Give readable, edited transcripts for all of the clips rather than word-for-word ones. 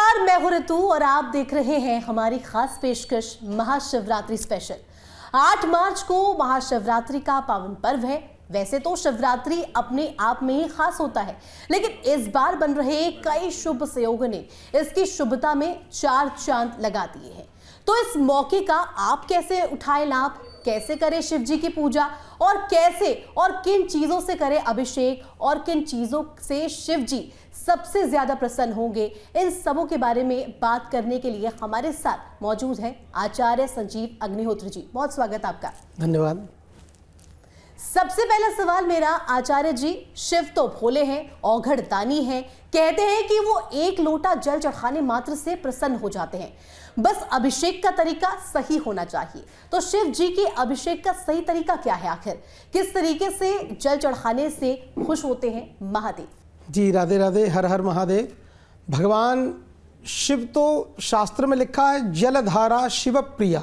नमस्कार, मैं हूं ऋतु और आप देख रहे हैं हमारी खास पेशकश महाशिवरात्रि स्पेशल। 8 मार्च को महाशिवरात्रि का पावन पर्व है। वैसे तो शिवरात्रि अपने आप में ही खास होता है, लेकिन इस बार बन रहे कई शुभ संयोगों ने इसकी शुभता में 4 चांद लगा दिए हैं। तो इस मौके का आप कैसे उठाएं लाभ, कैसे करें शिव जी की पूजा और कैसे और किन चीजों से करें अभिषेक और किन चीजों से शिव जी सबसे ज्यादा प्रसन्न होंगे, इन सबों के बारे में बात करने के लिए हमारे साथ मौजूद हैं आचार्य संजीव अग्निहोत्री जी। बहुत स्वागत आपका। धन्यवाद। सबसे पहला सवाल मेरा, आचार्य जी, शिव तो भोले हैं, औघड़ दानी हैं, कहते हैं कि वो एक लोटा जल चढ़ाने मात्र से प्रसन्न हो जाते हैं, बस अभिषेक का तरीका सही होना चाहिए। तो शिव जी के अभिषेक का सही तरीका क्या है, आखिर किस तरीके से जल चढ़ाने से खुश होते हैं महादेव? जी राधे राधे, हर हर महादेव। भगवान शिव तो शास्त्र में लिखा है जलधारा शिव प्रिया,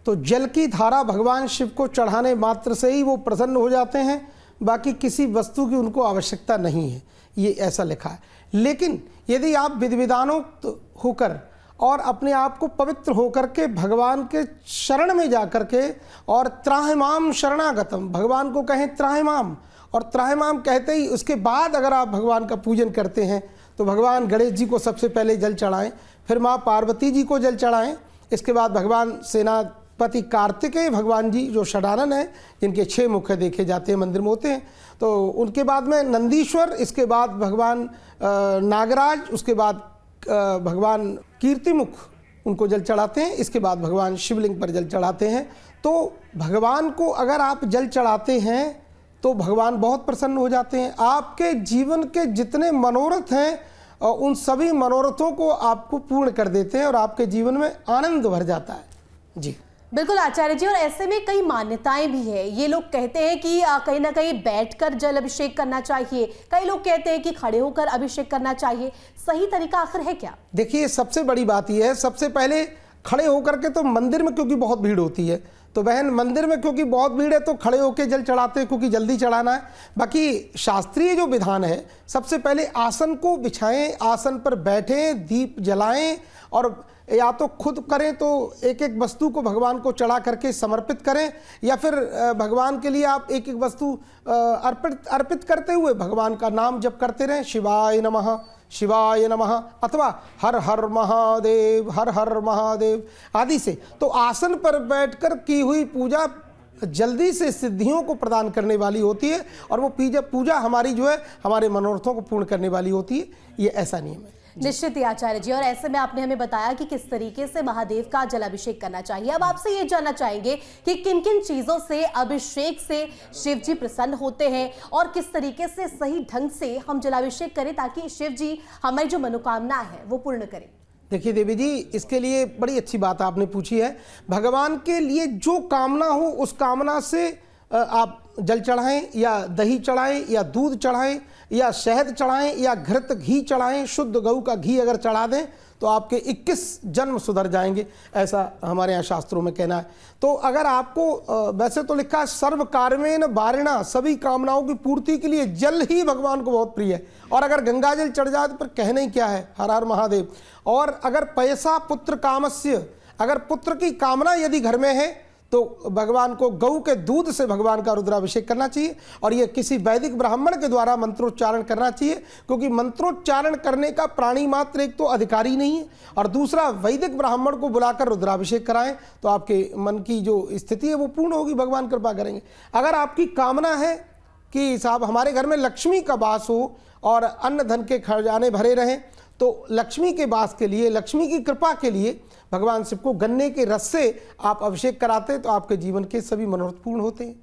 तो जल की धारा भगवान शिव को चढ़ाने मात्र से ही वो प्रसन्न हो जाते हैं, बाकी किसी वस्तु की उनको आवश्यकता नहीं है, ये ऐसा लिखा है। लेकिन यदि आप विधि विधानोक्त होकर और अपने आप को पवित्र होकर के भगवान के शरण में जा कर के और त्राहिमाम शरणागतम, भगवान को कहें त्राहिमाम, और त्राहिमाम कहते ही उसके बाद अगर आप भगवान का पूजन करते हैं तो भगवान गणेश जी को सबसे पहले जल चढ़ाएं, फिर माँ पार्वती जी को जल चढ़ाएं, इसके बाद भगवान सेनापति कार्तिकेय भगवान जी जो षडानन है, जिनके 6 मुख देखे जाते हैं, मंदिर में होते हैं, तो उनके बाद में नंदीश्वर, इसके बाद भगवान नागराज, उसके बाद भगवान कीर्तिमुख उनको जल चढ़ाते हैं, इसके बाद भगवान शिवलिंग पर जल चढ़ाते हैं। तो भगवान को अगर आप जल चढ़ाते हैं तो भगवान बहुत प्रसन्न हो जाते हैं। आपके जीवन के जितने मनोरथ हैं उन सभी मनोरथों को आपको पूर्ण कर देते हैं और आपके जीवन में आनंद भर जाता है। जी बिल्कुल आचार्य जी, और ऐसे में कई मान्यताएं भी है। ये लोग कहते हैं कि कहीं ना कहीं बैठकर जल अभिषेक करना चाहिए, कई लोग कहते हैं कि खड़े होकर अभिषेक करना चाहिए। सही तरीका आखिर है क्या? देखिए, सबसे बड़ी बात यह है, सबसे पहले खड़े होकर के तो मंदिर में क्योंकि बहुत भीड़ होती है, तो बहन मंदिर में क्योंकि बहुत भीड़ है तो खड़े होकर जल चढ़ाते हैं क्योंकि जल्दी चढ़ाना है। बाकी शास्त्रीय जो विधान है, सबसे पहले आसन को बिछाएं, आसन पर बैठें, दीप जलाएं और या तो खुद करें तो एक एक वस्तु को भगवान को चढ़ा करके समर्पित करें, या फिर भगवान के लिए आप एक एक वस्तु अर्पित करते हुए भगवान का नाम जप करते रहें, शिवाय नमः शिवाय नमः, अथवा हर हर महादेव हर हर महादेव आदि से। तो आसन पर बैठकर की हुई पूजा जल्दी से सिद्धियों को प्रदान करने वाली होती है और वो पूजा हमारी जो है हमारे मनोरथों को पूर्ण करने वाली होती है। ये ऐसा नियम है। निश्चित ही आचार्य जी, और ऐसे में आपने हमें बताया कि किस तरीके से महादेव का जल अभिषेक करना चाहिए। अब आपसे ये जानना चाहेंगे कि किन किन चीजों से अभिषेक से शिव जी प्रसन्न होते हैं और किस तरीके से सही ढंग से हम जलाभिषेक करें ताकि शिव जी हमारी जो मनोकामना है वो पूर्ण करें। देखिए देवी जी, इसके लिए बड़ी अच्छी बात आपने पूछी है। भगवान के लिए जो कामना हो उस कामना से आप जल चढ़ाएं या दही चढ़ाएं या दूध चढ़ाएं या शहद चढ़ाएं या घृत घी चढ़ाएं, शुद्ध गऊ का घी अगर चढ़ा दें तो आपके 21 जन्म सुधर जाएंगे, ऐसा हमारे यहाँ शास्त्रों में कहना है। तो अगर आपको वैसे तो लिखा है सर्व कार्मेन वारिणा, सभी कामनाओं की पूर्ति के लिए जल ही भगवान को बहुत प्रिय है, और अगर गंगा जल चढ़ जाए तो फिर कहना ही क्या है, हर हर महादेव। और अगर पैसा पुत्र कामस्य, अगर पुत्र की कामना यदि घर में है तो भगवान को गऊ के दूध से भगवान का रुद्राभिषेक करना चाहिए, और ये किसी वैदिक ब्राह्मण के द्वारा मंत्रोच्चारण करना चाहिए, क्योंकि मंत्रोच्चारण करने का प्राणी मात्र एक तो अधिकारी नहीं है, और दूसरा वैदिक ब्राह्मण को बुलाकर रुद्राभिषेक कराएं तो आपके मन की जो स्थिति है वो पूर्ण होगी, भगवान कृपा करेंगे। अगर आपकी कामना है कि साहब हमारे घर में लक्ष्मी का वास हो और अन्न धन के खजाने भरे रहें, तो लक्ष्मी के वास के लिए, लक्ष्मी की कृपा के लिए भगवान शिव को गन्ने के रस से आप अभिषेक कराते हैं तो आपके जीवन के सभी मनोरथ पूर्ण होते हैं।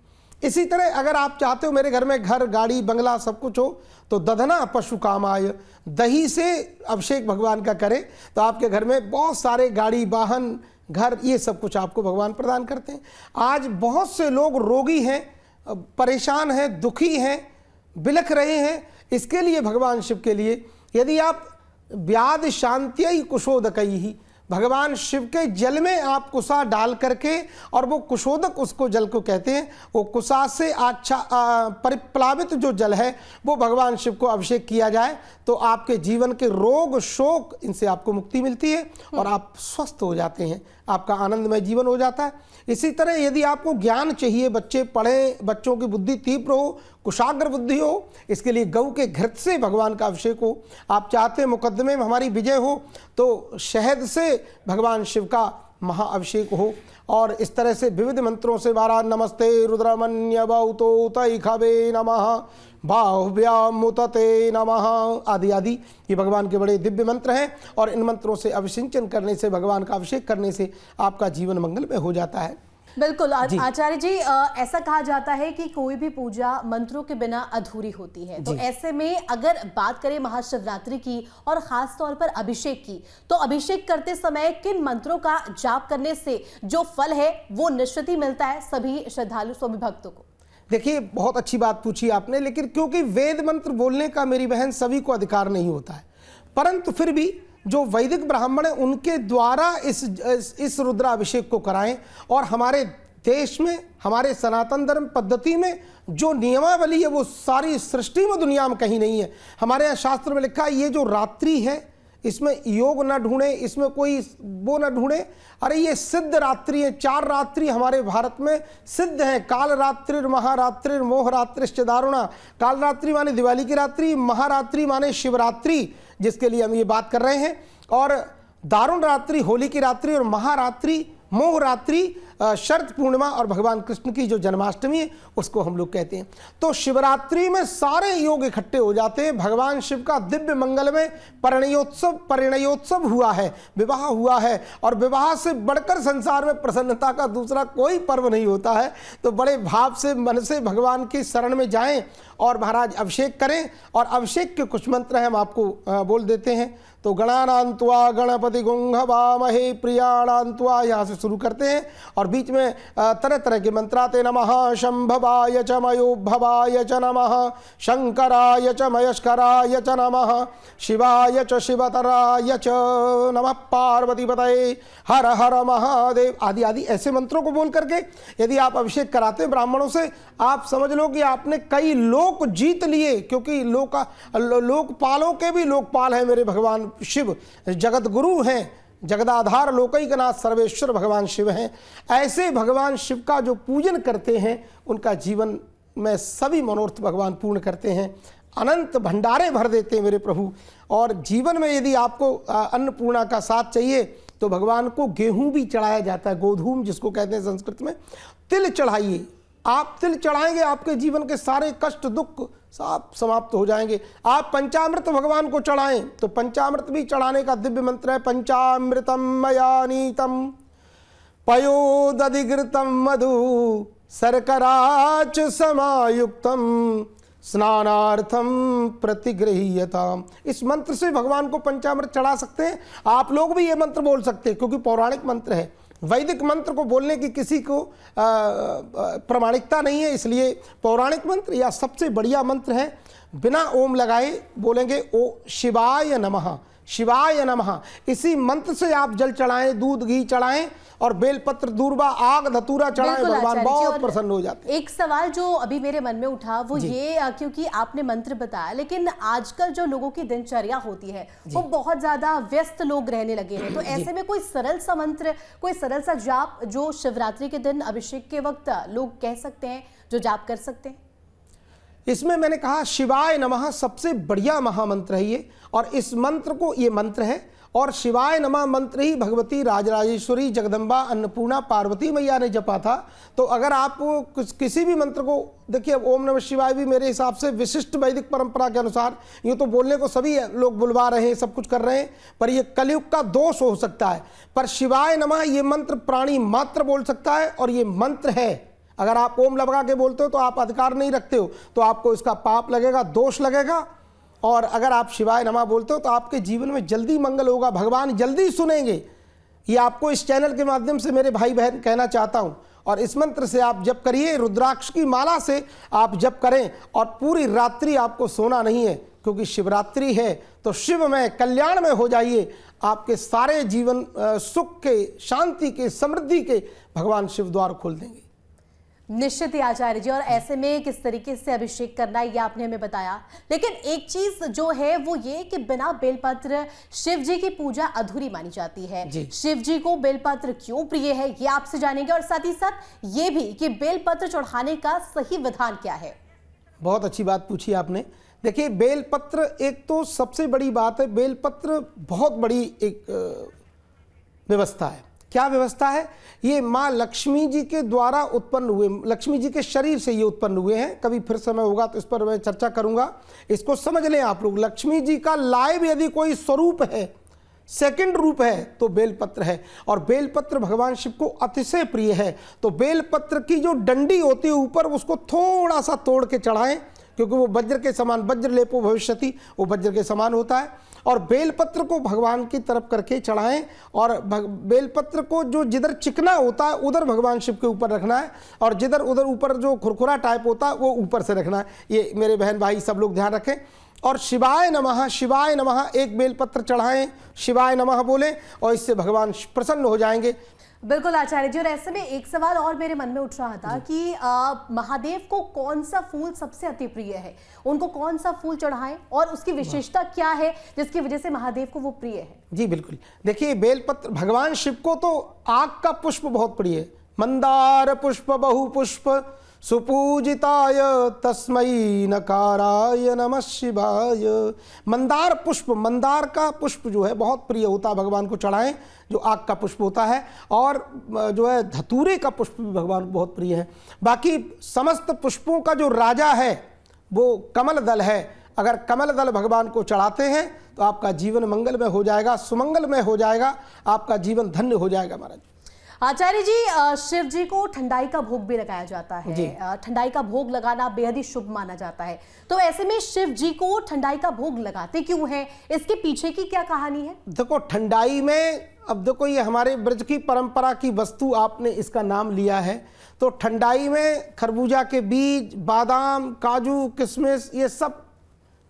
इसी तरह अगर आप चाहते हो मेरे घर में घर गाड़ी बंगला सब कुछ हो तो दधना पशु कामाय, दही से अभिषेक भगवान का करें तो आपके घर में बहुत सारे गाड़ी वाहन घर ये सब कुछ आपको भगवान प्रदान करते हैं। आज बहुत से लोग रोगी हैं, परेशान हैं, दुखी हैं, बिलख रहे हैं, इसके लिए भगवान शिव के लिए यदि आप व्याध शांत्यै कुशोदकैः, भगवान शिव के जल में आप कुशा डाल करके, और वो कुशोदक उसको जल को कहते हैं, वो कुशा से परिप्लावित जो जल है वो भगवान शिव को अभिषेक किया जाए तो आपके जीवन के रोग शोक इनसे आपको मुक्ति मिलती है और आप स्वस्थ हो जाते हैं, आपका आनंदमय जीवन हो जाता है। इसी तरह यदि आपको ज्ञान चाहिए, बच्चे पढ़ें, बच्चों की बुद्धि तीव्र हो, कुशाग्र बुद्धि हो, इसके लिए गऊ के घृत से भगवान का अभिषेक हो। आप चाहते हैं मुकदमे में हमारी विजय हो तो शहद से भगवान शिव का महाअभिषेक हो। और इस तरह से विविध मंत्रों से 12 नमस्ते रुद्रमन्य बहुतो तै खवे नमः बाहुव्याम मुतते नमः आदि आदि, ये भगवान के बड़े दिव्य मंत्र हैं और इन मंत्रों से अभिषिंचन करने से, भगवान का अभिषेक करने से आपका जीवन मंगलमय हो जाता है। बिल्कुल आचार्य जी, ऐसा कहा जाता है कि कोई भी पूजा मंत्रों के बिना अधूरी होती है, तो ऐसे में अगर बात करें महाशिवरात्रि की और खास तौर पर अभिषेक की, तो अभिषेक करते समय किन मंत्रों का जाप करने से जो फल है वो निश्चित ही मिलता है सभी श्रद्धालु स्वामी भक्तों को? देखिए, बहुत अच्छी बात पूछी आपने, लेकिन क्योंकि वेद मंत्र बोलने का मेरी बहन सभी को अधिकार नहीं होता है, परंतु फिर भी जो वैदिक ब्राह्मण है उनके द्वारा इस रुद्राभिषेक को कराएं। और हमारे देश में, हमारे सनातन धर्म पद्धति में जो नियमावली है वो सारी सृष्टि में, दुनिया में कहीं नहीं है। हमारे यहाँ शास्त्र में लिखा है ये जो रात्रि है इसमें योग न ढूंढे, इसमें कोई वो न ढूंढे, अरे ये सिद्ध रात्रि है। 4 रात्रि हमारे भारत में सिद्ध है, काल रात्रि, महारात्रि, मोह रात्रिश्च दारुणा। काल रात्रि माने दिवाली की रात्रि, महारात्रि माने शिवरात्रि जिसके लिए हम ये बात कर रहे हैं, और दारुण रात्रि होली की रात्रि, और महारात्रि मोह रात्रि शरद पूर्णिमा और भगवान कृष्ण की जो जन्माष्टमी है उसको हम लोग कहते हैं। तो शिवरात्रि में सारे योग इकट्ठे हो जाते हैं। भगवान शिव का दिव्य मंगल में परिणयोत्सव हुआ है, विवाह हुआ है, और विवाह से बढ़कर संसार में प्रसन्नता का दूसरा कोई पर्व नहीं होता है। तो बड़े भाव से, मन से भगवान की शरण में जाएं और महाराज अभिषेक करें। और अभिषेक के कुछ मंत्र हैं, हम आपको बोल देते हैं। तो गणानान्त्वा गणपति गुंहवामहे प्रियाणान्त्वा, यहाँ से शुरू करते हैं और बीच में तरह तरह के मंत्र आते। नमः शंभवाय च मयोभवाय च नमः शंकराय च मयस्कराय च नमः शिवाय च शिवतराय च नमः पार्वतीपतये हर हर महादेव आदि आदि ऐसे मंत्रों को बोल करके यदि आप अभिषेक कराते हैं ब्राह्मणों से, आप समझ लो कि आपने कई लोक जीत लिए। क्योंकि लोकपालों के भी लोकपाल हैं मेरे भगवान शिव, जगत गुरु हैं, जगदाधार लोकैकनाथ सर्वेश्वर भगवान शिव हैं। ऐसे भगवान शिव का जो पूजन करते हैं उनका जीवन में सभी मनोरथ भगवान पूर्ण करते हैं, अनंत भंडारे भर देते हैं मेरे प्रभु। और जीवन में यदि आपको अन्नपूर्णा का साथ चाहिए तो भगवान को गेहूं भी चढ़ाया जाता है, गोधूम जिसको कहते हैं संस्कृत में। तिल चढ़ाइए, आप तिल चढ़ाएंगे आपके जीवन के सारे कष्ट दुख सब समाप्त हो जाएंगे। आप पंचामृत भगवान को चढ़ाएं तो पंचामृत भी चढ़ाने का दिव्य मंत्र है। पंचामृतम मया नीतम पयोदधिघृतम मधु शर्कराच समायुक्तम स्नानार्थम प्रतिगृह्यताम। इस मंत्र से भगवान को पंचामृत चढ़ा सकते हैं। आप लोग भी ये मंत्र बोल सकते हैं क्योंकि पौराणिक मंत्र है। वैदिक मंत्र को बोलने की किसी को प्रामाणिकता नहीं है, इसलिए पौराणिक मंत्र या सबसे बढ़िया मंत्र है। बिना ओम लगाए बोलेंगे ओ शिवाय नमः, शिवाय नमः। इसी मंत्र से आप जल चढ़ाएं, दूध घी चढ़ाएं और बेलपत्र दूर्वा आग धतूरा चढ़ाएं, भगवान बहुत प्रसन्न हो जाते हैं। एक सवाल जो अभी मेरे मन में उठा वो ये, क्योंकि आपने मंत्र बताया, लेकिन आजकल जो लोगों की दिनचर्या होती है वो बहुत ज्यादा व्यस्त लोग रहने लगे हैं, तो ऐसे में कोई सरल सा मंत्र, कोई सरल सा जाप जो शिवरात्रि के दिन अभिषेक के वक्त लोग कह सकते हैं, जो जाप कर सकते हैं? इसमें मैंने कहा शिवाय नमः सबसे बढ़िया महामंत्र है ये, और इस मंत्र को, ये मंत्र है, और शिवाय नमः मंत्र ही भगवती राजराजेश्वरी जगदम्बा अन्नपूर्णा पार्वती मैया ने जपा था। तो अगर आप किसी भी मंत्र को देखिए, ओम नमः शिवाय भी मेरे हिसाब से विशिष्ट वैदिक परंपरा के अनुसार, यूँ तो बोलने को सभी लोग बुलवा रहे हैं, सब कुछ कर रहे हैं, पर ये कलयुग का दोष हो सकता है। पर शिवाय नमः ये मंत्र प्राणी मात्र बोल सकता है, और ये मंत्र है। अगर आप ओम लगा के बोलते हो तो आप अधिकार नहीं रखते हो, तो आपको इसका पाप लगेगा, दोष लगेगा। और अगर आप शिवाय नमः बोलते हो तो आपके जीवन में जल्दी मंगल होगा, भगवान जल्दी सुनेंगे। ये आपको इस चैनल के माध्यम से मेरे भाई बहन कहना चाहता हूँ। और इस मंत्र से आप जप करिए, रुद्राक्ष की माला से आप जप करें, और पूरी रात्रि आपको सोना नहीं है। क्योंकि शिवरात्रि है तो शिव में कल्याण में हो जाइए, आपके सारे जीवन सुख के, शांति के, समृद्धि के भगवान शिव द्वार खोल देंगे। निश्चित ही आचार्य जी, और ऐसे में किस तरीके से अभिषेक करना है ये आपने हमें बताया, लेकिन एक चीज जो है वो ये कि बिना बेलपत्र शिव जी की पूजा अधूरी मानी जाती है। शिव जी को बेलपत्र क्यों प्रिय है ये आपसे जानेंगे, और साथ ही साथ ये भी कि बेलपत्र चढ़ाने का सही विधान क्या है। बहुत अच्छी बात पूछी आपने। देखिए, बेलपत्र एक तो सबसे बड़ी बात है, बेलपत्र बहुत बड़ी एक व्यवस्था है। क्या व्यवस्था है? ये माँ लक्ष्मी जी के द्वारा उत्पन्न हुए, लक्ष्मी जी के शरीर से ये उत्पन्न हुए हैं। कभी फिर समय होगा तो इस पर मैं चर्चा करूंगा। इसको समझ लें आप लोग, लक्ष्मी जी का लाइव यदि कोई स्वरूप है, सेकंड रूप है, तो बेलपत्र है। और बेलपत्र भगवान शिव को अतिशय प्रिय है। तो बेलपत्र की जो डंडी होती है ऊपर, उसको थोड़ा सा तोड़ के चढ़ाएं, क्योंकि वो वज्र के समान, वज्र लेपो भविष्यति, वो वज्र के समान होता है। और बेलपत्र को भगवान की तरफ करके चढ़ाएं, और बेलपत्र को जो जिधर चिकना होता है उधर भगवान शिव के ऊपर रखना है, और जिधर उधर ऊपर जो खुरखुरा टाइप होता है वो ऊपर से रखना है। ये मेरे बहन भाई सब लोग ध्यान रखें। और शिवाय नमः एक बेलपत्र चढ़ाएं, शिवाय नमः बोलें, और इससे भगवान प्रसन्न हो जाएंगे। बिल्कुल आचार्य जी, और ऐसे में एक सवाल और मेरे मन में उठ रहा था कि महादेव को कौन सा फूल सबसे अति प्रिय है, उनको कौन सा फूल चढ़ाएं और उसकी विशेषता क्या है जिसकी वजह से महादेव को वो प्रिय है। जी बिल्कुल, देखिए बेलपत्र, भगवान शिव को तो आग का पुष्प बहुत प्रिय है। मंदार पुष्प बहु पुष्प सुपूजिताय तस्मै नकाराय नमः शिवाय। मंदार पुष्प, मंदार का पुष्प जो है बहुत प्रिय होता है, भगवान को चढ़ाएं, जो आग का पुष्प होता है। और जो है धतूरे का पुष्प भी भगवान को बहुत प्रिय है। बाकी समस्त पुष्पों का जो राजा है वो कमल दल है। अगर कमल दल भगवान को चढ़ाते हैं तो आपका जीवन मंगलमय हो जाएगा, सुमंगलमय हो जाएगा, आपका जीवन धन्य हो जाएगा। महाराज आचार्य जी, शिव जी को ठंडाई का भोग भी लगाया जाता है। ठंडाई का भोग लगाना बेहद ही शुभ माना जाता है। तो ऐसे में शिव जी को ठंडाई का भोग लगाते क्यों हैं? इसके पीछे की क्या कहानी है? देखो, ठंडाई में, अब देखो ये हमारे ब्रज की परंपरा की वस्तु, आपने इसका नाम लिया है। तो ठंडाई में खरबूजा के बीज, बादाम, काजू, किशमिश, ये सब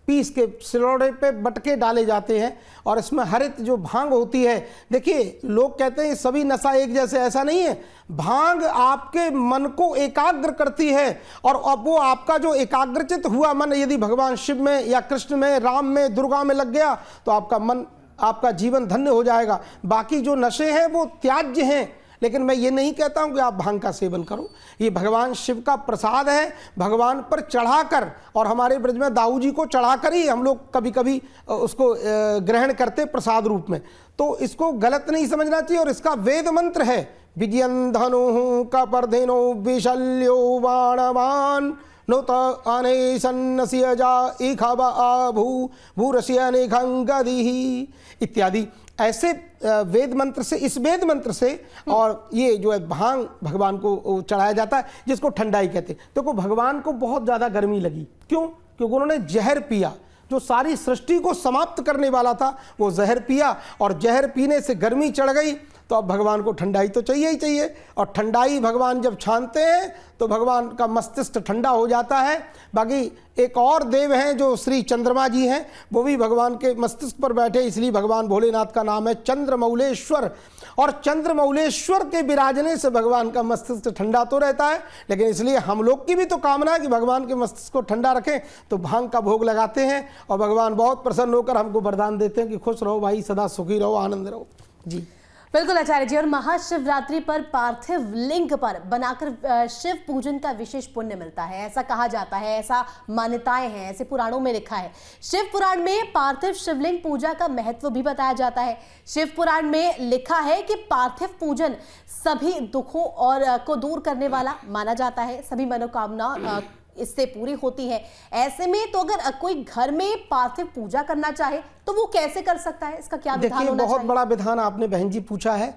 पीस के सिलौड़े पे बटके डाले जाते हैं, और इसमें हरित जो भांग होती है। देखिए, लोग कहते हैं सभी नशा एक जैसे, ऐसा नहीं है। भांग आपके मन को एकाग्र करती है, और अब वो आपका जो एकाग्रचित हुआ मन यदि भगवान शिव में या कृष्ण में, राम में, दुर्गा में लग गया तो आपका मन, आपका जीवन धन्य हो जाएगा। बाकी जो नशे हैं वो त्याज्य हैं, लेकिन मैं ये नहीं कहता हूं कि आप भांग का सेवन करो। ये भगवान शिव का प्रसाद है, भगवान पर चढ़ाकर, और हमारे ब्रज में दाऊ जी को चढ़ाकर ही हम लोग कभी कभी उसको ग्रहण करते प्रसाद रूप में। तो इसको गलत नहीं समझना चाहिए। और इसका वेद मंत्र है, विजयन धनु कपर्धिनो विशल्यो बाणवान नोत अने सन्नसियजा इखबा भू भूरस्य निखंगदिहि इत्यादि। ऐसे वेद मंत्र से, इस वेद मंत्र से, और ये जो है भांग भगवान को चढ़ाया जाता है, जिसको ठंडाई कहते हैं। देखो, भगवान को बहुत ज़्यादा गर्मी लगी, क्यों? क्योंकि उन्होंने जहर पिया, जो सारी सृष्टि को समाप्त करने वाला था वो जहर पिया, और जहर पीने से गर्मी चढ़ गई। तो अब भगवान को ठंडाई तो चाहिए ही चाहिए, और ठंडाई भगवान जब छानते हैं तो भगवान का मस्तिष्क ठंडा हो जाता है। बाकी एक और देव हैं जो श्री चंद्रमा जी हैं, वो भी भगवान के मस्तिष्क पर बैठे, इसलिए भगवान भोलेनाथ का नाम है चंद्रमौलेश्वर। और चंद्रमौलेश्वर के विराजने से भगवान का मस्तिष्क ठंडा तो रहता है, लेकिन इसलिए हम लोग की भी तो कामना है कि भगवान के मस्तिष्क को ठंडा रखें। तो भांग का भोग लगाते हैं, और भगवान बहुत प्रसन्न होकर हमको वरदान देते हैं कि खुश रहो भाई, सदा सुखी रहो, आनंद रहो। जी बिल्कुल आचार्य जी, और महाशिवरात्रि पर पार्थिव लिंग पर बनाकर शिव पूजन का विशेष पुण्य मिलता है, ऐसा कहा जाता है, ऐसा मान्यताएं हैं, ऐसे पुराणों में लिखा है। शिव पुराण में पार्थिव शिवलिंग पूजा का महत्व भी बताया जाता है। शिव पुराण में लिखा है कि पार्थिव पूजन सभी दुखों और को दूर करने वाला माना जाता है, सभी मनोकामना इससे पूरी होती है। ऐसे में तो अगर कोई घर में पार्थिव पूजा करना चाहे तो वो कैसे कर सकता है? इसका क्या विधान होना चाहिए? बहुत बड़ा विधान आपने बहन जी पूछा है।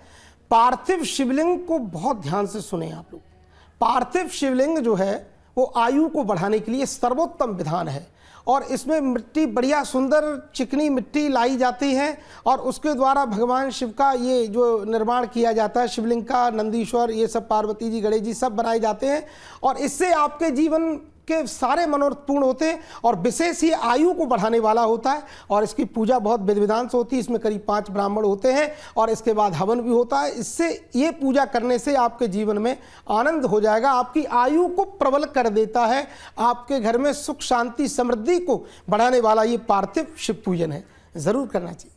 पार्थिव शिवलिंग को बहुत ध्यान से सुने आप लोग। पार्थिव शिवलिंग जो है वो आयु को बढ़ाने के लिए सर्वोत्तम विधान है, और इसमें मिट्टी बढ़िया सुंदर चिकनी मिट्टी लाई जाती है और उसके द्वारा भगवान शिव का ये जो निर्माण किया जाता है, शिवलिंग का, नंदीश्वर, ये सब पार्वती जी, गणेश जी सब बनाए जाते हैं और इससे आपके जीवन के सारे मनोरथ पूर्ण होते हैं और विशेष ये आयु को बढ़ाने वाला होता है और इसकी पूजा बहुत विधि विधान से होती है। इसमें करीब 5 ब्राह्मण होते हैं और इसके बाद हवन भी होता है। इससे ये पूजा करने से आपके जीवन में आनंद हो जाएगा, आपकी आयु को प्रबल कर देता है, आपके घर में सुख शांति समृद्धि को बढ़ाने वाला ये पार्थिव शिव पूजन है, ज़रूर करना चाहिए।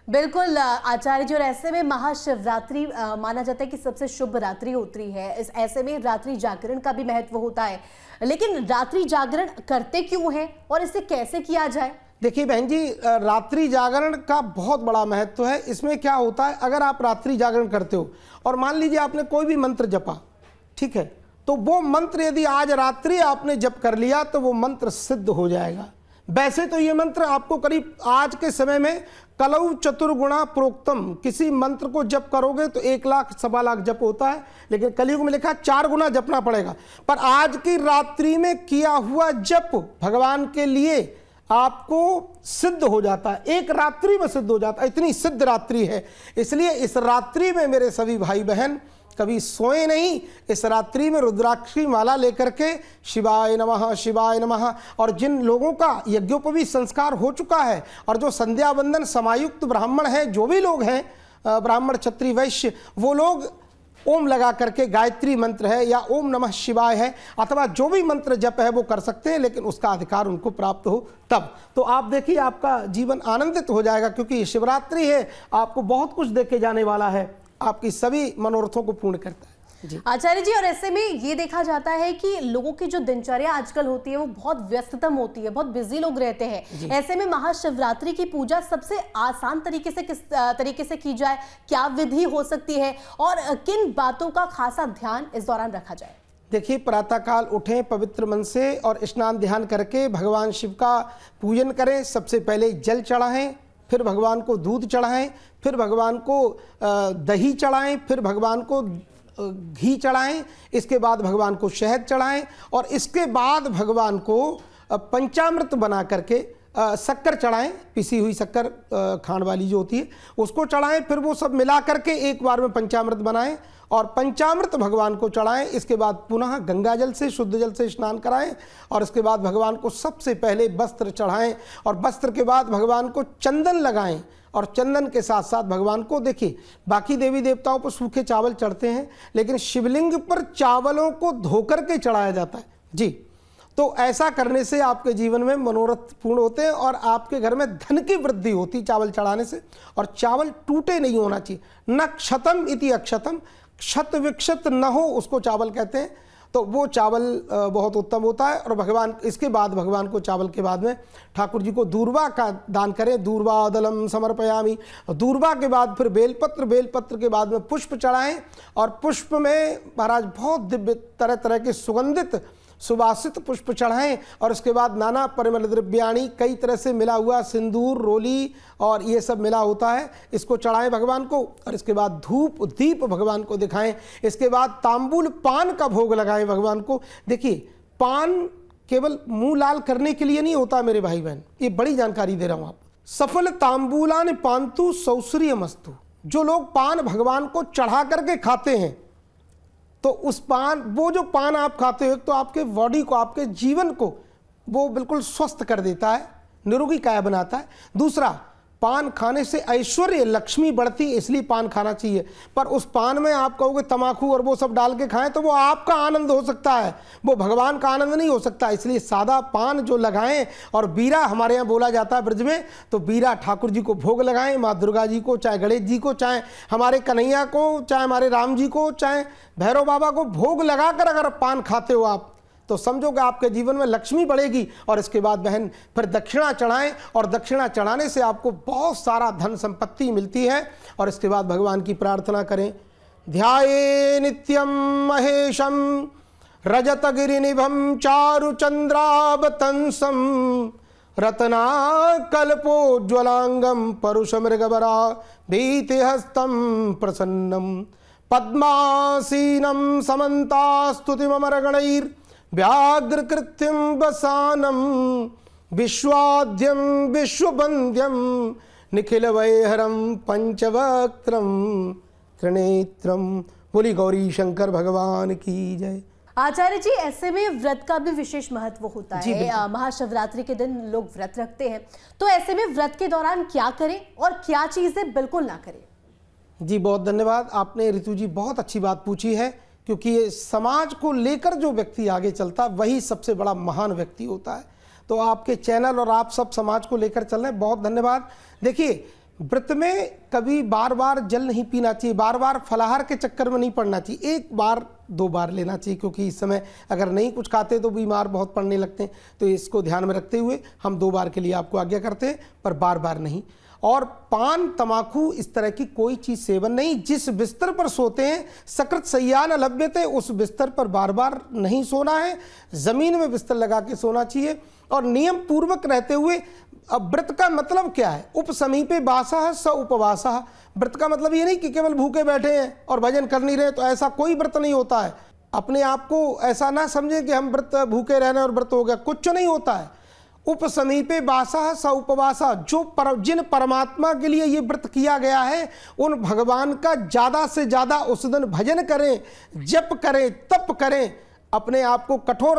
बिल्कुल आचार्य जी, और ऐसे में महाशिवरात्रि माना जाता है कि सबसे शुभ रात्रि होती है। इस ऐसे में रात्रि जागरण का भी महत्व होता है, लेकिन रात्रि जागरण करते क्यों हैं और इसे कैसे किया जाए? देखिए बहन जी, रात्रि जागरण का बहुत बड़ा महत्व है। इसमें क्या होता है, अगर आप रात्रि जागरण करते हो और मान लीजिए आपने कोई भी मंत्र जपा, ठीक है, तो वो मंत्र यदि आज रात्रि आपने जप कर लिया तो वो मंत्र सिद्ध हो जाएगा। वैसे तो ये मंत्र आपको करीब आज के समय में कलौ चतुर्गुणा प्रोक्तम, किसी मंत्र को जप करोगे तो 1 लाख सवा लाख जप होता है, लेकिन कलयुग में लिखा 4 गुना जपना पड़ेगा। पर आज की रात्रि में किया हुआ जप भगवान के लिए आपको सिद्ध हो जाता है, एक रात्रि में सिद्ध हो जाता है, इतनी सिद्ध रात्रि है। इसलिए इस रात्रि में मेरे सभी भाई बहन कभी सोए नहीं, इस रात्रि में रुद्राक्ष की माला लेकर के शिवाय नमः शिवाय नमः, और जिन लोगों का यज्ञोपवीत संस्कार हो चुका है और जो संध्या वंदन समायुक्त ब्राह्मण हैं, जो भी लोग हैं ब्राह्मण क्षत्रिय वैश्य, वो लोग ओम लगा करके गायत्री मंत्र है या ओम नमः शिवाय है अथवा जो भी मंत्र जप है वो कर सकते हैं, लेकिन उसका अधिकार उनको प्राप्त हो तब। तो आप देखिए आपका जीवन आनंदित हो जाएगा, क्योंकि ये शिवरात्रि है, आपको बहुत कुछ देके जाने वाला है, आपकी सभी मनोरथों को पूर्ण करता है। जी आचार्य जी, और ऐसे में ये देखा जाता है कि लोगों की जो दिनचर्या आजकल होती है वो बहुत व्यस्ततम होती है, बहुत बिजी लोग रहते हैं। ऐसे में महाशिवरात्रि की पूजा सबसे आसान तरीके से किस तरीके से की जाए, क्या विधि हो सकती है और किन बातों का खासा ध्यान इस दौरान रखा जाए? देखिए, प्रातःकाल उठें पवित्र मन से और स्नान ध्यान करके भगवान शिव का पूजन करें। सबसे पहले जल चढ़ाएं, फिर भगवान को दूध चढ़ाएं, फिर भगवान को दही चढ़ाएं, फिर भगवान को घी चढ़ाएं, इसके बाद भगवान को शहद चढ़ाएं और इसके बाद भगवान को पंचामृत बना करके शक्कर चढ़ाएं, पिसी हुई शक्कर खांड वाली जो होती है उसको चढ़ाएं। फिर वो सब मिला करके एक बार में पंचामृत बनाएं और पंचामृत भगवान को चढ़ाएं। इसके बाद पुनः गंगा जल से, शुद्ध जल से स्नान कराएं और इसके बाद भगवान को सबसे पहले वस्त्र चढ़ाएं और वस्त्र के बाद भगवान को चंदन लगाएं और चंदन के साथ साथ भगवान को, देखिए बाकी देवी देवताओं पर सूखे चावल चढ़ते हैं, लेकिन शिवलिंग पर चावलों को धोकर के चढ़ाया जाता है। जी, तो ऐसा करने से आपके जीवन में मनोरथ पूर्ण होते हैं और आपके घर में धन की वृद्धि होती चावल चढ़ाने से। और चावल टूटे नहीं होना चाहिए, न क्षतम इति अक्षतम, क्षत विक्षत न हो उसको चावल कहते हैं। तो वो चावल बहुत उत्तम होता है। और भगवान, इसके बाद भगवान को चावल के बाद में ठाकुर जी को दूर्वा का दान करें, दूर्वा दलम समर्पयामी। दूर्वा के बाद फिर बेलपत्र, बेलपत्र के बाद में पुष्प चढ़ाएं और पुष्प में महाराज बहुत दिव्य तरह तरह के सुगंधित सुवासित पुष्प चढ़ाएं और उसके बाद नाना परिमल द्रव्याणी, कई तरह से मिला हुआ सिंदूर, रोली और ये सब मिला होता है, इसको चढ़ाएं भगवान को। और इसके बाद धूप दीप भगवान को दिखाएं। इसके बाद तांबूल पान का भोग लगाएं भगवान को। देखिए, पान केवल मुंह लाल करने के लिए नहीं होता मेरे भाई बहन, ये बड़ी जानकारी दे रहा हूं आप। सफल तांबूलान पांतु सौश्रियमस्तु, जो लोग पान भगवान को चढ़ा करके खाते हैं तो उस पान, वो जो पान आप खाते हो तो आपके बॉडी को, आपके जीवन को वो बिल्कुल स्वस्थ कर देता है, निरोगी काया बनाता है। दूसरा, पान खाने से ऐश्वर्य लक्ष्मी बढ़ती है, इसलिए पान खाना चाहिए। पर उस पान में आप कहोगे तमाकू और वो सब डाल के खाएं तो वो आपका आनंद हो सकता है, वो भगवान का आनंद नहीं हो सकता। इसलिए सादा पान जो लगाएं और बीरा, हमारे यहाँ बोला जाता है ब्रज में, तो बीरा ठाकुर जी को भोग लगाएं, माँ दुर्गा जी को, चाहे गणेश जी को, चाहे हमारे कन्हैया को, चाहे हमारे राम जी को, चाहे भैरव बाबा को भोग लगाकर अगर पान खाते हो आप तो समझो कि आपके जीवन में लक्ष्मी बढ़ेगी। और इसके बाद बहन फिर दक्षिणा चढ़ाएं और दक्षिणा चढ़ाने से आपको बहुत सारा धन संपत्ति मिलती है। और इसके बाद भगवान की प्रार्थना करें, ध्याये नित्यम महेशम रजतगिरिनिभं चारुचंद्रावतंसं रत्नाकल्पोज्ज्वलांगं परुषमृगवरा भीतिहस्तं प्रसन्नं पद्मासीनं समन्तास्तुतिममरगणैर् व्याघ्रकृत्यं वसानं विश्वाद्यम विश्ववंद्यम निखिल वैहरम पंचवक्त्रम त्रिनेत्रम। बोली गौरी शंकर भगवान की जय। आचार्य जी, ऐसे में व्रत का भी विशेष महत्व होता है। महाशिवरात्रि के दिन लोग व्रत रखते हैं, तो ऐसे में व्रत के दौरान क्या करें और क्या चीजें बिल्कुल ना करें? जी बहुत धन्यवाद, आपने ऋतु जी बहुत अच्छी बात पूछी है, क्योंकि ये समाज को लेकर जो व्यक्ति आगे चलता है वही सबसे बड़ा महान व्यक्ति होता है। तो आपके चैनल और आप सब समाज को लेकर चल रहे हैं, बहुत धन्यवाद। देखिए, व्रत में कभी बार बार जल नहीं पीना चाहिए, बार बार फलाहार के चक्कर में नहीं पड़ना चाहिए, एक बार दो बार लेना चाहिए, क्योंकि इस समय अगर नहीं कुछ खाते तो बीमार बहुत पड़ने लगते हैं। तो इसको ध्यान में रखते हुए हम 2 बार के लिए आपको आज्ञा करते हैं, पर बार बार नहीं। और पान तमाकू इस तरह की कोई चीज़ सेवन नहीं। जिस बिस्तर पर सोते हैं सकृत शय्यान लभ्यते, उस बिस्तर पर बार बार नहीं सोना है, ज़मीन में बिस्तर लगा के सोना चाहिए और नियम पूर्वक रहते हुए। अब व्रत का मतलब क्या है? उपसमीपे वासः स उपवासः। व्रत का मतलब ये नहीं कि केवल भूखे बैठे हैं और भजन कर नहीं रहे, तो ऐसा कोई व्रत नहीं होता है। अपने आप को ऐसा ना समझें कि हम व्रत भूखे रहने और व्रत हो गया, कुछ नहीं होता है। उपसमीपे वासः स उपवासः, जिन परमात्मा के लिए ये व्रत किया गया है उन भगवान का ज़्यादा से ज़्यादा उस दिन भजन करें, जप करें, तप करें, अपने आप को कठोर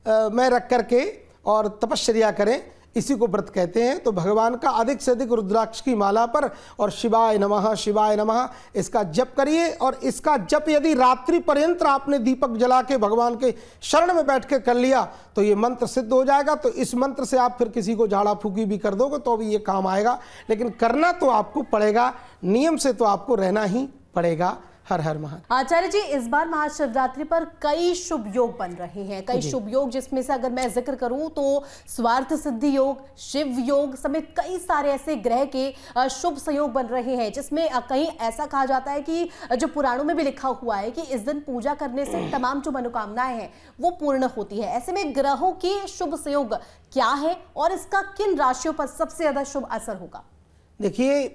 में रख करके और तपश्चर्या करें, इसी को व्रत कहते हैं। तो भगवान का अधिक से अधिक रुद्राक्ष की माला पर और शिवाय नमः इसका जप करिए। और इसका जप यदि रात्रि पर्यंत आपने दीपक जला के भगवान के शरण में बैठ के कर लिया तो ये मंत्र सिद्ध हो जाएगा। तो इस मंत्र से आप फिर किसी को झाड़ा फूकी भी कर दोगे तो भी ये काम आएगा, लेकिन करना तो आपको पड़ेगा, नियम से तो आपको रहना ही पड़ेगा। हर हर महादेव। आचार्य जी, इस बार महाशिवरात्रि पर कई शुभ योग बन रहे हैं, कई शुभ योग, जिसमें से अगर मैं जिक्र करूं तो स्वार्थ सिद्धि योग, शिव योग समेत कई सारे ऐसे ग्रह के शुभ संयोग बन रहे हैं, जिसमें कहीं ऐसा कहा जाता है कि जो पुराणों में भी लिखा हुआ है कि इस दिन पूजा करने से तमाम जो मनोकामनाएं हैं वो पूर्ण होती है। ऐसे में ग्रहों के शुभ संयोग क्या है और इसका किन राशियों पर सबसे ज्यादा शुभ असर होगा? देखिए,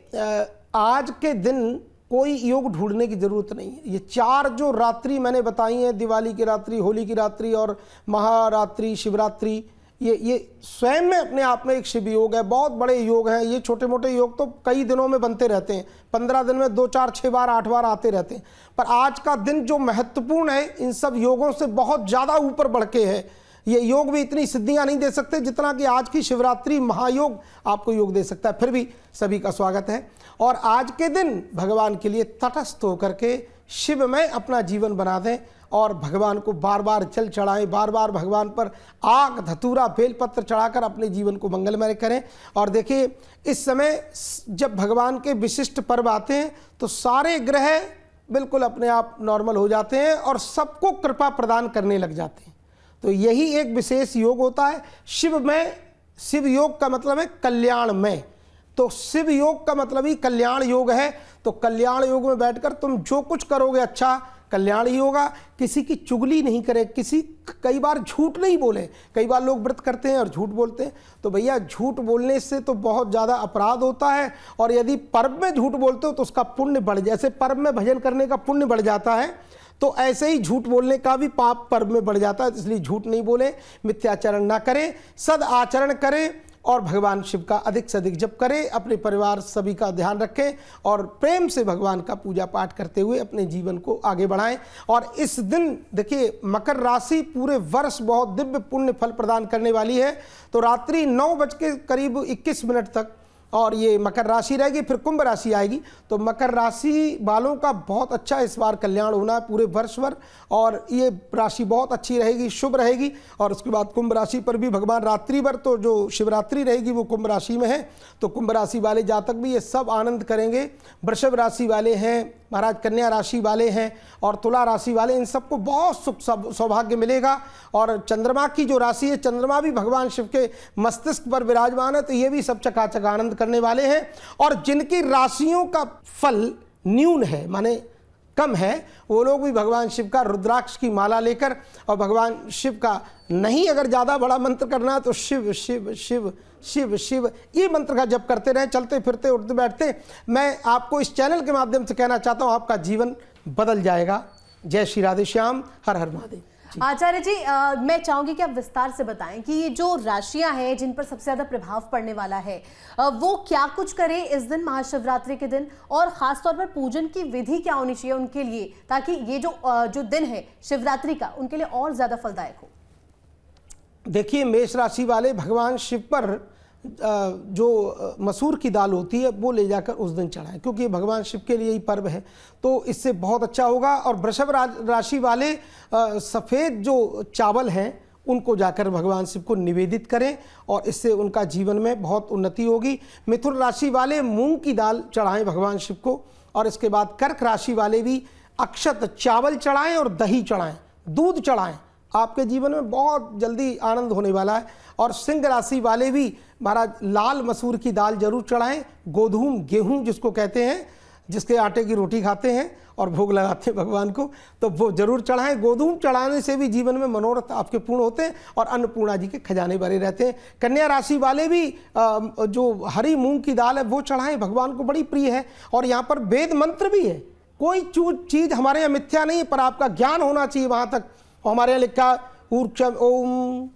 आज के दिन कोई योग ढूंढने की जरूरत नहीं है। ये 4 जो रात्रि मैंने बताई हैं, दिवाली की रात्रि, होली की रात्रि और महारात्रि, शिवरात्रि, ये स्वयं में अपने आप में एक शिव योग है। बहुत बड़े योग हैं। ये छोटे मोटे योग तो कई दिनों में बनते रहते हैं, 15 दिन में 2, 4, 6 बार, 8 बार आते रहते हैं। पर आज का दिन जो महत्वपूर्ण है, इन सब योगों से बहुत ज़्यादा ऊपर बढ़ के है। ये योग भी इतनी सिद्धियां नहीं दे सकते जितना कि आज की शिवरात्रि महायोग आपको योग दे सकता है। फिर भी सभी का स्वागत है। और आज के दिन भगवान के लिए तटस्थ होकर के शिव में अपना जीवन बना दें और भगवान को बार बार जल चढ़ाएं, बार बार भगवान पर आग, धतूरा, बेलपत्र चढ़ाकर अपने जीवन को मंगलमय करें। और देखिए, इस समय जब भगवान के विशिष्ट पर्व आते हैं तो सारे ग्रह बिल्कुल अपने आप नॉर्मल हो जाते हैं और सबको कृपा प्रदान करने लग जाते हैं। तो यही एक विशेष योग होता है शिव में। शिव योग का मतलब है कल्याण में, तो शिव योग का मतलब ही कल्याण योग है। तो कल्याण योग में बैठकर तुम जो कुछ करोगे अच्छा कल्याण ही होगा। किसी की चुगली नहीं करे, कई बार झूठ नहीं बोले। कई बार लोग व्रत करते हैं और झूठ बोलते हैं, तो भैया झूठ बोलने से तो बहुत ज़्यादा अपराध होता है। और यदि पर्व में झूठ बोलते हो तो उसका पुण्य बढ़, जैसे पर्व में भजन करने का पुण्य बढ़ जाता है, तो ऐसे ही झूठ बोलने का भी पाप पर्व में बढ़ जाता है। तो इसलिए झूठ नहीं बोले, मिथ्याचरण ना करें, सद आचरण करें और भगवान शिव का अधिक से अधिक जप करें। अपने परिवार सभी का ध्यान रखें और प्रेम से भगवान का पूजा पाठ करते हुए अपने जीवन को आगे बढ़ाएं। और इस दिन देखिए, मकर राशि पूरे वर्ष बहुत दिव्य पुण्य फल प्रदान करने वाली है। तो रात्रि 9:21 तक और ये मकर राशि रहेगी, फिर कुंभ राशि आएगी। तो मकर राशि वालों का बहुत अच्छा इस बार कल्याण होना है पूरे वर्ष भर, और ये राशि बहुत अच्छी रहेगी, शुभ रहेगी। और उसके बाद कुंभ राशि पर भी भगवान रात्रि भर, तो जो शिवरात्रि रहेगी वो कुंभ राशि में है, तो कुंभ राशि वाले जातक भी ये सब आनंद करेंगे। वृषभ राशि वाले हैं महाराज, कन्या राशि वाले हैं और तुला राशि वाले, इन सबको बहुत सुख सौभाग्य मिलेगा। और चंद्रमा की जो राशि है, चंद्रमा भी भगवान शिव के मस्तिष्क पर विराजमान है, तो ये भी सब चकाचक आनंद करने वाले हैं। और जिनकी राशियों का फल न्यून है, माने कम है, वो लोग भी भगवान शिव का रुद्राक्ष की माला लेकर, और भगवान शिव का नहीं अगर ज़्यादा बड़ा मंत्र करना है तो शिव शिव शिव शिव शिव ये मंत्र का जप करते रहें, चलते फिरते उठते बैठते। मैं आपको इस चैनल के माध्यम से कहना चाहता हूँ, आपका जीवन बदल जाएगा। जय श्री राधे श्याम, हर हर महादेव। आचार्य जी, मैं चाहूंगी कि आप विस्तार से बताएं कि ये जो राशियां हैं जिन पर सबसे ज्यादा प्रभाव पड़ने वाला है, वो क्या कुछ करें इस दिन, महाशिवरात्रि के दिन, और खासतौर पर पूजन की विधि क्या होनी चाहिए उनके लिए, ताकि ये जो दिन है शिवरात्रि का उनके लिए और ज्यादा फलदायक हो। देखिए, मेष राशि वाले भगवान शिव पर जो मसूर की दाल होती है वो ले जाकर उस दिन चढ़ाएं, क्योंकि ये भगवान शिव के लिए ही पर्व है, तो इससे बहुत अच्छा होगा। और वृषभ राशि वाले सफ़ेद जो चावल हैं उनको जाकर भगवान शिव को निवेदित करें और इससे उनका जीवन में बहुत उन्नति होगी। मिथुन राशि वाले मूंग की दाल चढ़ाएं भगवान शिव को। और इसके बाद कर्क राशि वाले भी अक्षत चावल चढ़ाएं और दही चढ़ाएं, दूध चढ़ाएं, आपके जीवन में बहुत जल्दी आनंद होने वाला है। और सिंह राशि वाले भी महाराज लाल मसूर की दाल जरूर चढ़ाएं, गोधूम गेहूं जिसको कहते हैं, जिसके आटे की रोटी खाते हैं और भोग लगाते हैं भगवान को, तो वो जरूर चढ़ाएं। गोधूम चढ़ाने से भी जीवन में मनोरथ आपके पूर्ण होते हैं और अन्नपूर्णा जी के खजाने भरे रहते हैं। कन्या राशि वाले भी जो हरी मूंग की दाल है वो चढ़ाएं, भगवान को बड़ी प्रिय है। और यहाँ पर वेद मंत्र भी है, कोई चीज़ हमारे यहाँ मिथ्या नहीं है, पर आपका ज्ञान होना चाहिए वहाँ तक। हमारे यहाँ लिखा ऊर्क्षम ओम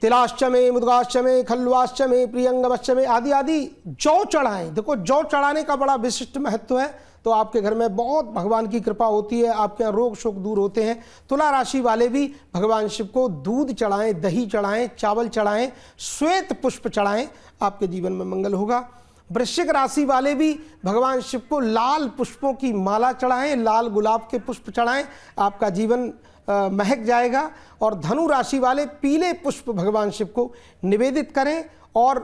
तिलाश्चमे मुद्गाश्चमे खल्वाश्चमे प्रियंगवश्चमे आदि आदि जौ चढ़ाएं। देखो, जौ चढ़ाने का बड़ा विशिष्ट महत्व है, तो आपके घर में बहुत भगवान की कृपा होती है, आपके यहाँ रोग शोक दूर होते हैं। तुला राशि वाले भी भगवान शिव को दूध चढ़ाएं, दही चढ़ाएं, चावल चढ़ाएं, श्वेत पुष्प चढ़ाएं, आपके जीवन में मंगल होगा। वृश्चिक राशि वाले भी भगवान शिव को लाल पुष्पों की माला चढ़ाएं, लाल गुलाब के पुष्प चढ़ाएं, आपका जीवन महक जाएगा। और धनु राशि वाले पीले पुष्प भगवान शिव को निवेदित करें और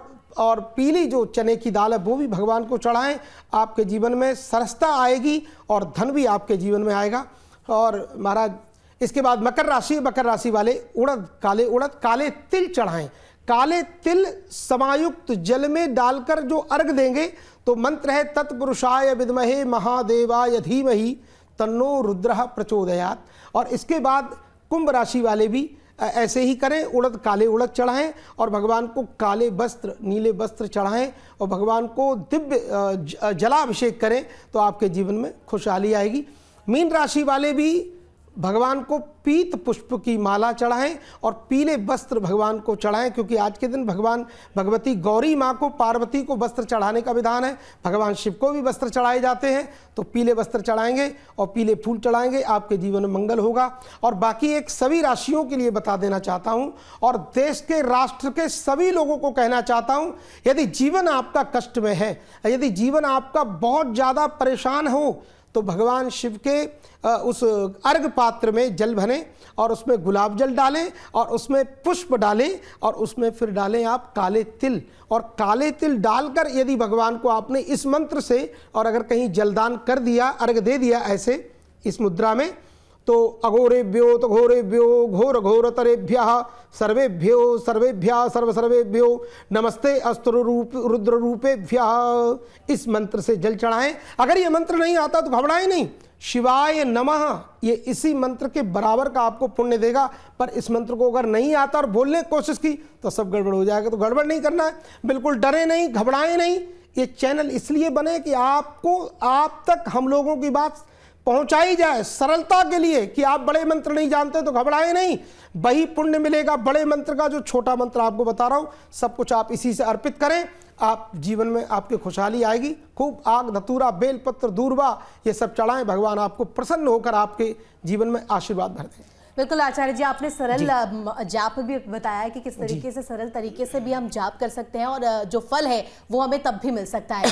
पीली जो चने की दाल है वो भी भगवान को चढ़ाएं, आपके जीवन में सरसता आएगी और धन भी आपके जीवन में आएगा। और महाराज इसके बाद मकर राशि वाले उड़द काले तिल चढ़ाएं। काले तिल समायुक्त जल में डालकर जो अर्घ देंगे तो मंत्र है तत्पुरुषाय विद्महे महादेवाय धीमहि तन्नो रुद्रः प्रचोदयात्। और इसके बाद कुंभ राशि वाले भी ऐसे ही करें, काले उड़द चढ़ाएं और भगवान को काले वस्त्र, नीले वस्त्र चढ़ाएं और भगवान को दिव्य जलाभिषेक करें, तो आपके जीवन में खुशहाली आएगी। मीन राशि वाले भी भगवान को पीत पुष्प की माला चढ़ाएं और पीले वस्त्र भगवान को चढ़ाएं, क्योंकि आज के दिन भगवती गौरी माँ को, पार्वती को वस्त्र चढ़ाने का विधान है। भगवान शिव को भी वस्त्र चढ़ाए जाते हैं, तो पीले वस्त्र चढ़ाएंगे और पीले फूल चढ़ाएंगे, आपके जीवन में मंगल होगा। और बाकी एक सभी राशियों के लिए बता देना चाहता हूँ और देश के, राष्ट्र के सभी लोगों को कहना चाहता हूँ, यदि जीवन आपका कष्ट में है, यदि जीवन आपका बहुत ज़्यादा परेशान हो, तो भगवान शिव के उस अर्घ पात्र में जल भरें और उसमें गुलाब जल डालें और उसमें पुष्प डालें और उसमें फिर डालें आप काले तिल। और काले तिल डालकर यदि भगवान को आपने इस मंत्र से, और अगर कहीं जलदान कर दिया, अर्घ दे दिया ऐसे इस मुद्रा में, तो अघोरेभ्यो तो घोरेभ्यो घोर घोरतरेभ्यः सर्वेभ्यः सर्वेभ्यो नमस्ते अस्त्र रुद्र रूपेभ्यः, इस मंत्र से जल चढ़ाएं। अगर ये मंत्र नहीं आता तो घबराएं नहीं, शिवाय नमः ये इसी मंत्र के बराबर का आपको पुण्य देगा। पर इस मंत्र को अगर नहीं आता और बोलने की कोशिश की तो सब गड़बड़ हो जाएगा, तो गड़बड़ नहीं करना है, बिल्कुल डरे नहीं, घबराएं नहीं। ये चैनल इसलिए बने कि आप तक हम लोगों की बात पहुंचाई जाए सरलता के लिए, कि आप बड़े मंत्र नहीं जानते तो घबराए नहीं, वही पुण्य मिलेगा बड़े मंत्र का। जो छोटा मंत्र आपको बता रहा हूं सब कुछ आप इसी से अर्पित करें, आप जीवन में आपकी खुशहाली आएगी। खूब आग धतूरा बेलपत्र दूर्वा ये सब चढ़ाएं, भगवान आपको प्रसन्न होकर आपके जीवन में आशीर्वाद भर दें। बिल्कुल आचार्य जी, आपने सरल जाप भी बताया कि किस तरीके से, सरल तरीके से भी हम जाप कर सकते हैं और जो फल है वो हमें तब भी मिल सकता है।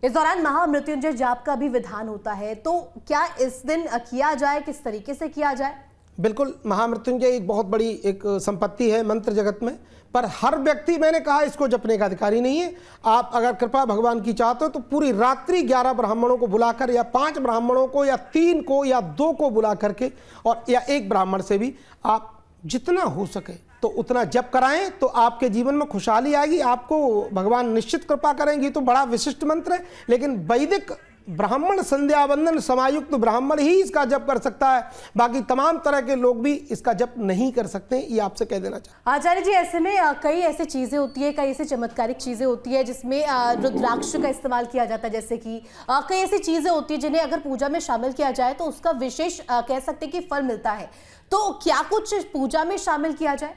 इस दौरान महामृत्युंजय जाप का भी विधान होता है, तो क्या इस दिन किया जाए, किस तरीके से किया जाए? बिल्कुल, महामृत्युंजय एक बहुत बड़ी एक संपत्ति है मंत्र जगत में, पर हर व्यक्ति, मैंने कहा, इसको जपने का अधिकारी नहीं है। आप अगर कृपा भगवान की चाहते हो तो पूरी रात्रि 11 ब्राह्मणों को बुलाकर, या 5 ब्राह्मणों को, या 3 को, या 2 को बुला करके, और या 1 ब्राह्मण से भी आप जितना हो सके तो उतना जप कराएं, तो आपके जीवन में खुशहाली आएगी, आपको भगवान निश्चित कृपा करेंगी। तो बड़ा विशिष्ट मंत्र है, लेकिन वैदिक ब्राह्मण संध्या वंदन समायुक्त ब्राह्मण ही इसका जप कर सकता है, बाकी तमाम तरह के लोग भी इसका जप नहीं कर सकते, ये आपसे कह देना चाहता हूं। आचार्य जी, ऐसे में कई ऐसी चीजें होती है, कई ऐसी चमत्कारिक चीजें होती है जिसमें रुद्राक्ष का इस्तेमाल किया जाता है, जैसे कि कई ऐसी चीजें होती है जिन्हें अगर पूजा में शामिल किया जाए तो उसका विशेष कह सकते हैं कि फल मिलता है, तो क्या कुछ पूजा में शामिल किया जाए?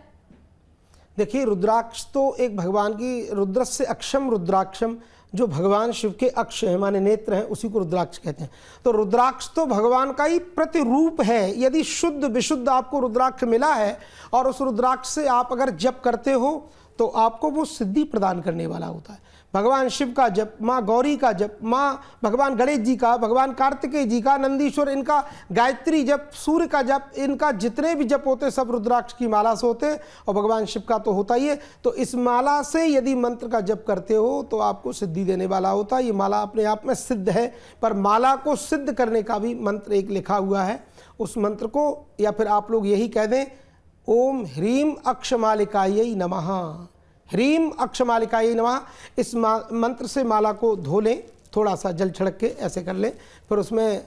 देखिए, रुद्राक्ष तो एक भगवान की रुद्रस्य अक्षम रुद्राक्षम, जो भगवान शिव के अक्ष है माने नेत्र हैं, उसी को रुद्राक्ष कहते हैं। तो रुद्राक्ष तो भगवान का ही प्रतिरूप है। यदि शुद्ध विशुद्ध आपको रुद्राक्ष मिला है और उस रुद्राक्ष से आप अगर जप करते हो तो आपको वो सिद्धि प्रदान करने वाला होता है। भगवान शिव का जप, माँ गौरी का जप, माँ भगवान गणेश जी का, भगवान कार्तिकेय जी का, नंदीश्वर, इनका गायत्री जप, सूर्य का जप, इनका जितने भी जप होते सब रुद्राक्ष की माला से होते, और भगवान शिव का तो होता ही है। तो इस माला से यदि मंत्र का जप करते हो तो आपको सिद्धि देने वाला होता है। ये माला अपने आप में सिद्ध है, पर माला को सिद्ध करने का भी मंत्र एक लिखा हुआ है। उस मंत्र को, या फिर आप लोग यही कह दें, ओम ह्रीम अक्षमालिकायै नमः, ह्रीम अक्षमालिकायै नमः। इस मंत्र से माला को धो लें, थोड़ा सा जल छिड़क के ऐसे कर लें, फिर उसमें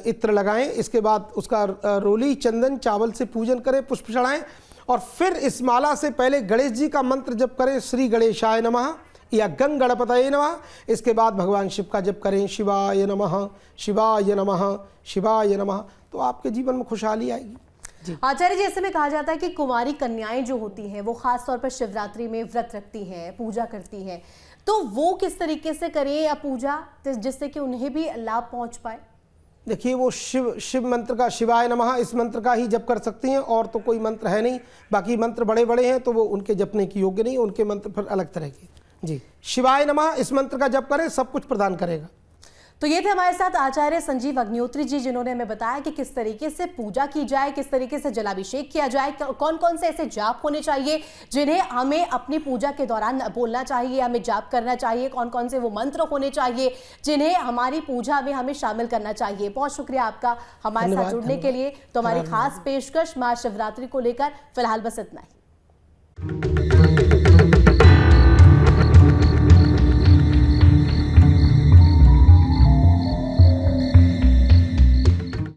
इत्र लगाएं। इसके बाद उसका रोली चंदन चावल से पूजन करें, पुष्प चढ़ाएं, और फिर इस माला से पहले गणेश जी का मंत्र जप करें, श्री गणेशाय नमः या गंग गणपतये नमः। इसके बाद भगवान शिव का जप करें, शिवाय नमः शिवाय नमः शिवाय नमः, तो आपके जीवन में खुशहाली आएगी। आचार्य जी, ऐसे में कहा जाता है कि कुंवारी कन्याएं जो होती हैं वो खास तौर पर शिवरात्रि में व्रत रखती हैं, पूजा करती हैं, तो वो किस तरीके से करें या पूजा जिससे कि उन्हें भी लाभ पहुंच पाए? देखिए, वो शिव मंत्र का, शिवाय नमः, इस मंत्र का ही जप कर सकती हैं, और तो कोई मंत्र है नहीं। बाकी मंत्र बड़े बड़े हैं तो वो उनके जपने की योग्य नहीं, उनके मंत्र फिर अलग तरह के। जी, शिवाय नमः इस मंत्र का जप करें, सब कुछ प्रदान करेगा। तो ये थे हमारे साथ आचार्य संजीव अग्निहोत्री जी, जिन्होंने हमें बताया कि किस तरीके से पूजा की जाए, किस तरीके से जलाभिषेक किया जाए, कौन कौन से ऐसे जाप होने चाहिए जिन्हें हमें अपनी पूजा के दौरान बोलना चाहिए, हमें जाप करना चाहिए, कौन कौन से वो मंत्र होने चाहिए जिन्हें हमारी पूजा में हमें शामिल करना चाहिए। बहुत शुक्रिया आपका हमारे साथ जुड़ने के लिए। तो हमारी खास पेशकश महाशिवरात्रि को लेकर फिलहाल बस इतना ही।